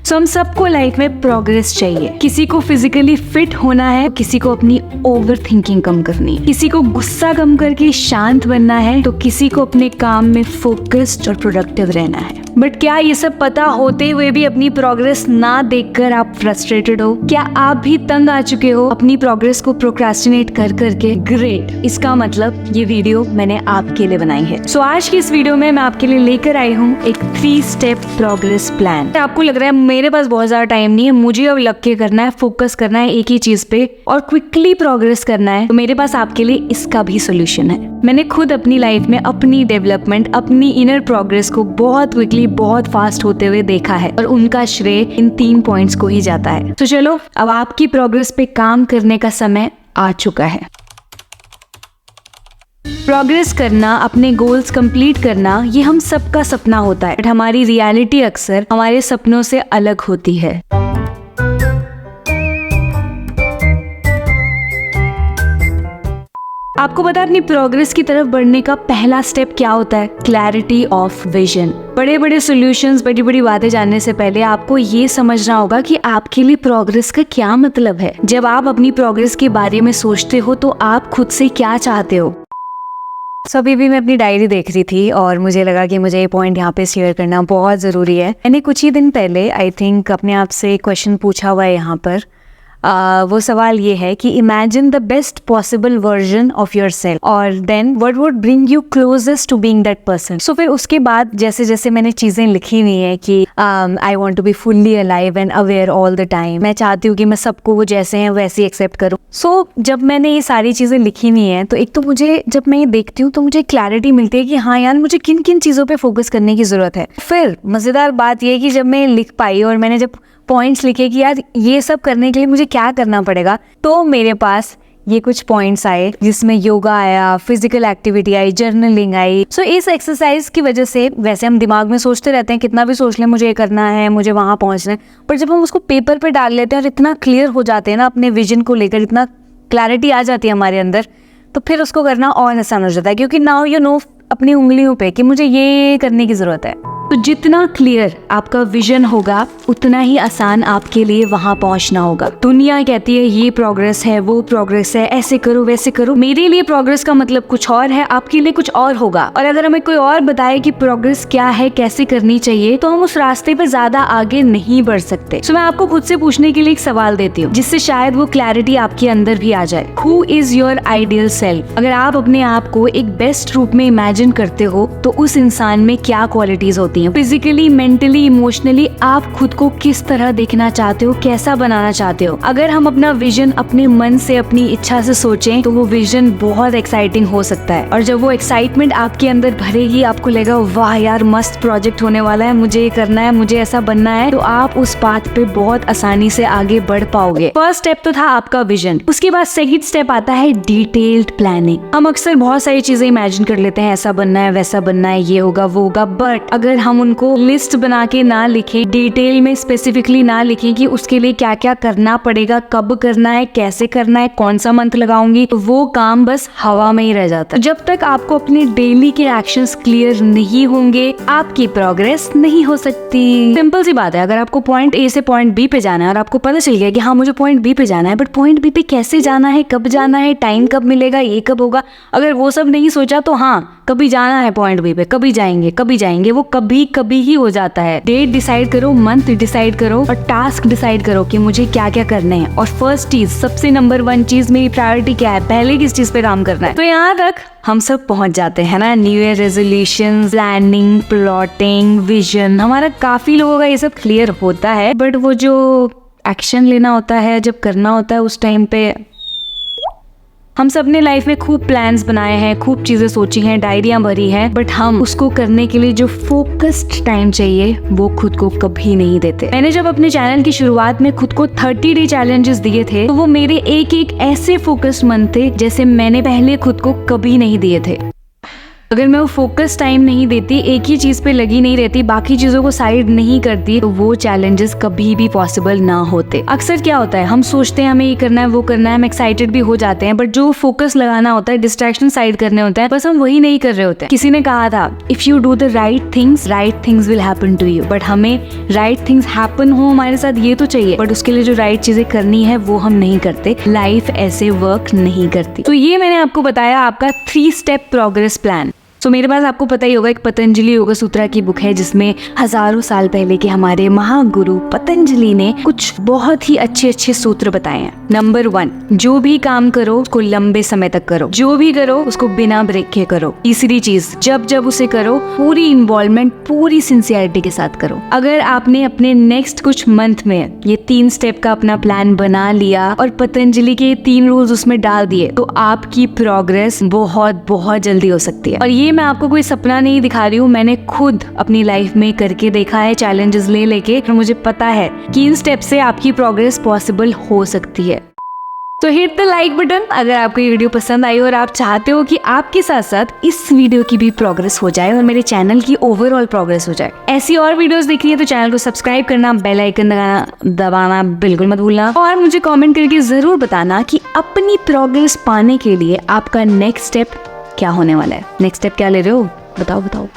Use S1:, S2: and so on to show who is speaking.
S1: सो हम सबको लाइफ में प्रोग्रेस चाहिए। किसी को फिजिकली फिट होना है, किसी को अपनी ओवर थिंकिंग कम करनी है, किसी को गुस्सा कम करके शांत बनना है, तो किसी को अपने काम में फोकस्ड और प्रोडक्टिव रहना है। बट क्या ये सब पता होते हुए भी अपनी प्रोग्रेस ना देखकर आप फ्रस्ट्रेटेड हो? क्या आप भी तंग आ चुके हो अपनी प्रोग्रेस को प्रोक्रास्टिनेट कर करके? ग्रेट, इसका मतलब ये वीडियो मैंने आपके लिए बनाई है। सो आज की इस वीडियो में मैं आपके लिए लेकर आई हूँ एक 3 स्टेप प्रोग्रेस प्लान। आपको लग रहा है मेरे पास बहुत ज्यादा टाइम नहीं है, मुझे अब लग के करना है, फोकस करना है एक ही चीज पे और क्विकली प्रोग्रेस करना है, तो मेरे पास आपके लिए इसका भी सोल्यूशन है। मैंने खुद अपनी लाइफ में अपनी डेवलपमेंट, अपनी इनर प्रोग्रेस को बहुत क्विकली, बहुत फास्ट होते हुए देखा है और उनका श्रेय इन 3 पॉइंट्स को ही जाता है। तो चलो, अब आपकी प्रोग्रेस पे काम करने का समय आ चुका है। प्रोग्रेस करना, अपने गोल्स कंप्लीट करना, ये हम सबका सपना होता है, बट हमारी रियलिटी अक्सर हमारे सपनों से अलग होती है। आपको पता है अपनी प्रोग्रेस की तरफ बढ़ने का पहला स्टेप क्या होता है? Clarity of vision. बड़े बड़े सॉल्यूशंस, बड़ी बड़ी बातें जानने से पहले आपको ये समझना होगा कि आपके लिए प्रोग्रेस का क्या मतलब है। जब आप अपनी प्रोग्रेस के बारे में सोचते हो तो आप खुद से क्या चाहते हो? अभी भी मैं अपनी डायरी देख रही थी और मुझे लगा कि मुझे ये पॉइंट यहाँ पे शेयर करना बहुत ज़रूरी है। मैंने कुछ ही दिन पहले आई थिंक अपने आप से क्वेश्चन पूछा हुआ है यहाँ पर। वो सवाल ये है कि imagine the best possible version of your self और then what would bring you closest to being that person. So फिर उसके बाद जैसे जैसे मैंने चीज़ें लिखी हुई हैं कि I want to be fully alive and aware all the time. मैं चाहती हूँ कि मैं सबको वो जैसे हैं वैसे ही एक्सेप्ट करूँ। सो जब मैंने ये सारी चीज़ें लिखी हुई हैं तो एक तो मुझे, जब मैं ये देखती हूँ तो मुझे क्लैरिटी मिलती है कि हाँ यार, मुझे किन किन चीज़ों पर फोकस करने की ज़रूरत है। फिर मज़ेदार बात यह है कि जब मैं लिख पाई और मैंने जब पॉइंट्स लिखे कि यार ये सब करने के लिए मुझे क्या करना पड़ेगा, तो मेरे पास ये कुछ पॉइंट्स आए जिसमें योगा आया, फिजिकल एक्टिविटी आई, जर्नलिंग आई। सो इस एक्सरसाइज की वजह से, वैसे हम दिमाग में सोचते रहते हैं, कितना भी सोच लें मुझे ये करना है, मुझे वहाँ पहुँचना है, पर जब हम उसको पेपर पे डाल लेते हैं और इतना क्लियर हो जाते हैं ना अपने विजन को लेकर, इतना क्लैरिटी आ जाती है हमारे अंदर, तो फिर उसको करना और आसान हो जाता है, क्योंकि नाउ यू नो अपनी उंगलियों पे कि मुझे ये करने की जरूरत है। तो जितना क्लियर आपका विजन होगा उतना ही आसान आपके लिए वहां पहुंचना होगा। दुनिया कहती है ये प्रोग्रेस है, वो प्रोग्रेस है, ऐसे करो वैसे करो। मेरे लिए प्रोग्रेस का मतलब कुछ और है, आपके लिए कुछ और होगा। और अगर हमें कोई और बताए कि प्रोग्रेस क्या है, कैसे करनी चाहिए, तो हम उस रास्ते पे ज्यादा आगे नहीं बढ़ सकते। तो मैं आपको खुद से पूछने के लिए एक सवाल देती हूँ जिससे शायद वो क्लैरिटी आपके अंदर भी आ जाए। Who is your ideal self? अगर आप अपने आप को एक बेस्ट रूप में इमेजिन करते हो तो उस इंसान में क्या क्वालिटीज होती हैं? फिजिकली, मेंटली, इमोशनली आप खुद को किस तरह देखना चाहते हो, कैसा बनाना चाहते हो? अगर हम अपना विजन अपने मन से, अपनी इच्छा से सोचें तो वो विजन बहुत एक्साइटिंग हो सकता है। और जब वो एक्साइटमेंट आपके अंदर भरेगी, आपको लगेगा वाह यार मस्त प्रोजेक्ट होने वाला है, मुझे ये करना है, मुझे ऐसा बनना है, तो आप उस पाथ पे बहुत आसानी से आगे बढ़ पाओगे। फर्स्ट स्टेप तो था आपका विजन। उसके बाद सेकंड स्टेप आता है डिटेल्ड प्लानिंग। हम अक्सर बहुत सारी चीजें इमेजिन कर लेते हैं, ऐसा बनना है, वैसा बनना है, ये होगा, वो होगा, बट अगर हम उनको लिस्ट बना के ना लिखें, डिटेल में स्पेसिफिकली ना लिखें कि उसके लिए क्या क्या करना पड़ेगा, कब करना है, कैसे करना है, कौन सा मंथ लगाऊंगी, तो वो काम बस हवा में ही रह जाता है। जब तक आपको अपने डेली के एक्शंस क्लियर नहीं होंगे, आपकी प्रोग्रेस नहीं हो सकती। सिंपल सी बात है, अगर आपको पॉइंट ए से पॉइंट बी पे जाना है और आपको पता चल गया कि हाँ मुझे पॉइंट बी पे जाना है, बट पॉइंट बी पे कैसे जाना है, कब जाना है, टाइम कब मिलेगा, ये कब होगा, अगर वो सब नहीं सोचा तो हाँ कभी जाना है पॉइंट बी पे, कभी जाएंगे, वो कभी कभी ही हो जाता है। डेट डिसाइड करो, मंथ डिसाइड करो और टास्क डिसाइड करो कि मुझे क्या क्या करने हैं। और फर्स्ट चीज, सबसे नंबर 1 चीज, मेरी प्रायोरिटी क्या है, पहले किस चीज पे काम करना है। तो यहाँ तक हम सब पहुंच जाते हैं ना। New year resolution, planning, plotting, vision, हमारा काफी लोगों का ये सब क्लियर होता है, बट वो जो एक्शन लेना होता है, जब करना होता है, उस टाइम पे हम सब ने लाइफ में खूब प्लान्स बनाए हैं, खूब चीजें सोची हैं, डायरियां भरी हैं, बट हम उसको करने के लिए जो फोकस्ड टाइम चाहिए वो खुद को कभी नहीं देते। मैंने जब अपने चैनल की शुरुआत में खुद को 30 डे चैलेंजेस दिए थे तो वो मेरे एक एक ऐसे फोकस्ड मंथ थे जैसे मैंने पहले खुद को कभी नहीं दिए थे। अगर मैं वो फोकस टाइम नहीं देती, एक ही चीज पे लगी नहीं रहती, बाकी चीजों को साइड नहीं करती, तो वो चैलेंजेस कभी भी पॉसिबल ना होते। अक्सर क्या होता है, हम सोचते हैं हमें ये करना है वो करना है, हम एक्साइटेड भी हो जाते हैं, बट जो फोकस लगाना होता है, डिस्ट्रैक्शन साइड करने होता है, बस हम वही नहीं कर रहे होते। किसी ने कहा था if you do the right things will happen to you. But हमें राइट थिंग्स हैपन हो हमारे साथ ये तो चाहिए, बट उसके लिए जो राइट चीजें करनी है वो हम नहीं करते। लाइफ ऐसे वर्क नहीं करती। तो ये मैंने आपको बताया आपका 3 स्टेप प्रोग्रेस प्लान। तो मेरे पास आपको पता ही होगा एक पतंजलि योग सूत्रा की बुक है जिसमें हजारों साल पहले के हमारे महागुरु पतंजलि ने कुछ बहुत ही अच्छे सूत्र बताए हैं। नंबर 1, जो भी काम करो उसको लंबे समय तक करो, जो भी करो उसको बिना ब्रेक के करो। तीसरी चीज, जब उसे करो पूरी इन्वॉल्वमेंट, पूरी सिंसियरिटी के साथ करो। अगर आपने अपने नेक्स्ट कुछ मंथ में ये 3 स्टेप का अपना प्लान बना लिया और पतंजलि के 3 रूल्स उसमें डाल दिए, तो आपकी प्रोग्रेस बहुत जल्दी हो सकती है। और ये मैं आपको कोई सपना नहीं दिखा रही हूँ, मैंने खुद अपनी लाइफ में करके देखा है, चैलेंजेस ले लेके, और मुझे पता है कि इन स्टेप से आपकी प्रोग्रेस पॉसिबल हो सकती है। तो हिट द लाइक बटन अगर आपको ये वीडियो पसंद आई और आप चाहते हो कि आपके साथ साथ इस वीडियो की भी प्रोग्रेस हो जाए और मेरे चैनल की ओवरऑल प्रोग्रेस हो जाए। ऐसी और वीडियोस देखनी है तो चैनल को सब्सक्राइब करना, बेल आइकन दबाना बिल्कुल मत भूलना, और मुझे कमेंट करके जरूर बताना कि अपनी प्रोग्रेस पाने के लिए आपका नेक्स्ट स्टेप क्या होने वाला है। नेक्स्ट स्टेप क्या ले रहे हो, बताओ।